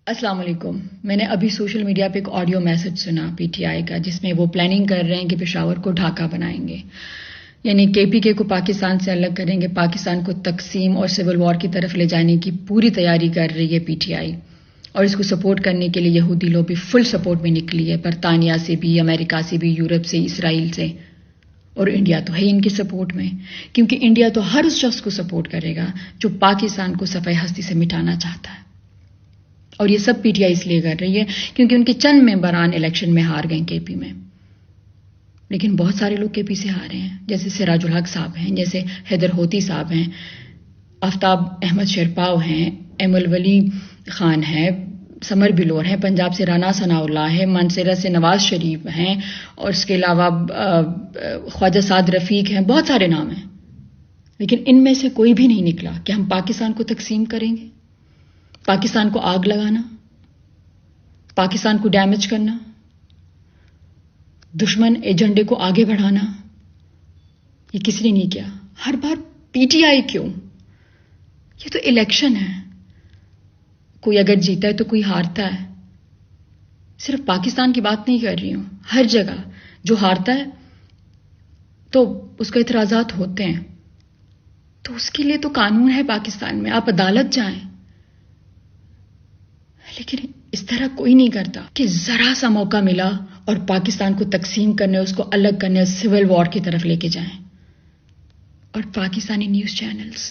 السلام علیکم. میں نے ابھی سوشل میڈیا پہ ایک آڈیو میسج سنا پی ٹی آئی کا، جس میں وہ پلاننگ کر رہے ہیں کہ پشاور کو ڈھاکہ بنائیں گے، یعنی کے پی کے کو پاکستان سے الگ کریں گے، پاکستان کو تقسیم اور سول وار کی طرف لے جانے کی پوری تیاری کر رہی ہے پی ٹی آئی. اور اس کو سپورٹ کرنے کے لیے یہودی لوگ بھی فل سپورٹ میں نکلی ہے، برطانیہ سے بھی، امریکہ سے بھی، یورپ سے، اسرائیل سے، اور انڈیا تو ہے ان کے سپورٹ میں، کیونکہ انڈیا تو ہر اس شخص کو سپورٹ کرے گا جو پاکستان کو صفحہ ہستی سے مٹانا چاہتا ہے. اور یہ سب پی ٹی آئی اس لیے کر رہی ہے کیونکہ ان کے چند ممبران الیکشن میں ہار گئے کے پی میں، لیکن بہت سارے لوگ کے پی سے ہارے ہیں، جیسے سراج الحق صاحب ہیں، جیسے حیدر ہوتی صاحب ہیں، آفتاب احمد شیرپاؤ ہیں، ایم الولی خان ہے، سمر بلور ہیں، پنجاب سے رانا ثناء اللہ ہے، مانسیرہ سے نواز شریف ہیں، اور اس کے علاوہ خواجہ سعد رفیق ہیں، بہت سارے نام ہیں. لیکن ان میں سے کوئی بھی نہیں نکلا کہ ہم پاکستان کو تقسیم کریں گے، پاکستان کو آگ لگانا، پاکستان کو ڈیمیج کرنا، دشمن ایجنڈے کو آگے بڑھانا، یہ کسی نے نہیں کیا. ہر بار پی ٹی آئی کیوں؟ یہ تو الیکشن ہے، کوئی اگر جیتا ہے تو کوئی ہارتا ہے. صرف پاکستان کی بات نہیں کر رہی ہوں، ہر جگہ جو ہارتا ہے تو اس کو اعتراضات ہوتے ہیں، تو اس کے لیے تو قانون ہے پاکستان میں، آپ عدالت جائیں. لیکن اس طرح کوئی نہیں کرتا کہ ذرا سا موقع ملا اور پاکستان کو تقسیم کرنے، اس کو الگ کرنے، سول وار کی طرف لے کے جائیں. اور پاکستانی نیوز چینلز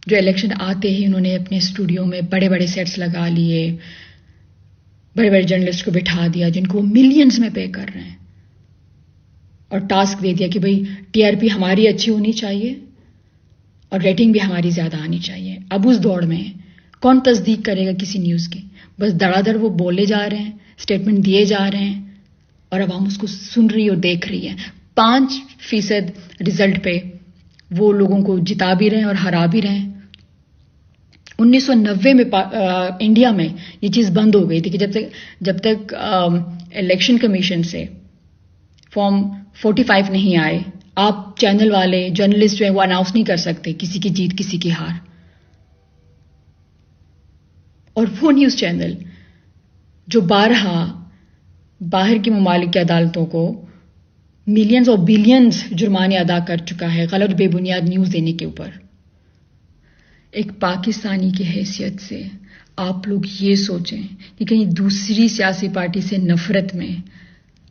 جو الیکشن آتے ہی انہوں نے اپنے اسٹوڈیو میں بڑے بڑے سیٹس لگا لیے، بڑے بڑے جرنلسٹ کو بٹھا دیا جن کو وہ ملینز میں پے کر رہے ہیں، اور ٹاسک دے دیا کہ بھئی ٹی آر پی ہماری اچھی ہونی چاہیے اور ریٹنگ بھی ہماری زیادہ آنی چاہیے. اب اس دوڑ میں کون تصدیق کرے گا کسی نیوز کی؟ بس دڑا دڑ وہ بولے جا رہے ہیں، اسٹیٹمنٹ دیے جا رہے ہیں، اور عوام اس کو سن رہی اور دیکھ رہی ہے. 5% رزلٹ پہ وہ لوگوں کو جتا بھی رہے ہیں اور ہرا بھی رہے ہیں. 1990 میں انڈیا میں یہ چیز بند ہو گئی تھی کہ جب تک الیکشن کمیشن سے فارم 45 نہیں آئے، آپ چینل والے جرنلسٹ جو ہیں وہ اناؤنس نہیں کر سکتے کسی کی جیت کسی کی ہار. اور وہ نیوز چینل جو بارہا باہر کی ممالک کی عدالتوں کو ملینز اور بلینز جرمانے ادا کر چکا ہے غلط بے بنیاد نیوز دینے کے اوپر، ایک پاکستانی کی حیثیت سے آپ لوگ یہ سوچیں کہ کہیں دوسری سیاسی پارٹی سے نفرت میں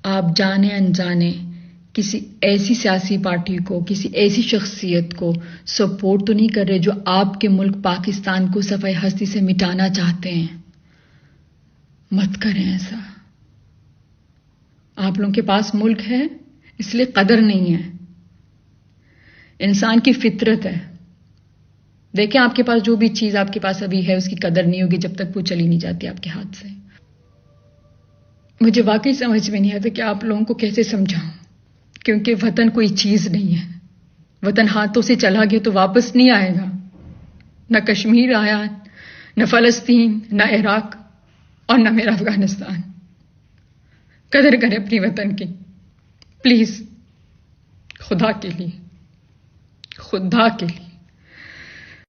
آپ جانے انجانے کسی ایسی سیاسی پارٹی کو، کسی ایسی شخصیت کو سپورٹ تو نہیں کر رہے جو آپ کے ملک پاکستان کو صفحہ ہستی سے مٹانا چاہتے ہیں. مت کریں ایسا. آپ لوگوں کے پاس ملک ہے اس لیے قدر نہیں ہے. انسان کی فطرت ہے. دیکھیں آپ کے پاس جو بھی چیز آپ کے پاس ابھی ہے اس کی قدر نہیں ہوگی جب تک وہ چلی نہیں جاتی آپ کے ہاتھ سے. مجھے واقعی سمجھ میں نہیں آتا کہ آپ لوگوں کو کیسے سمجھاؤں، کیونکہ وطن کوئی چیز نہیں ہے. وطن ہاتھوں سے چلا گیا تو واپس نہیں آئے گا. نہ کشمیر آیا، نہ فلسطین، نہ عراق، اور نہ میرا افغانستان. قدر کریں اپنی وطن کی پلیز، خدا کے لیے، خدا کے لیے.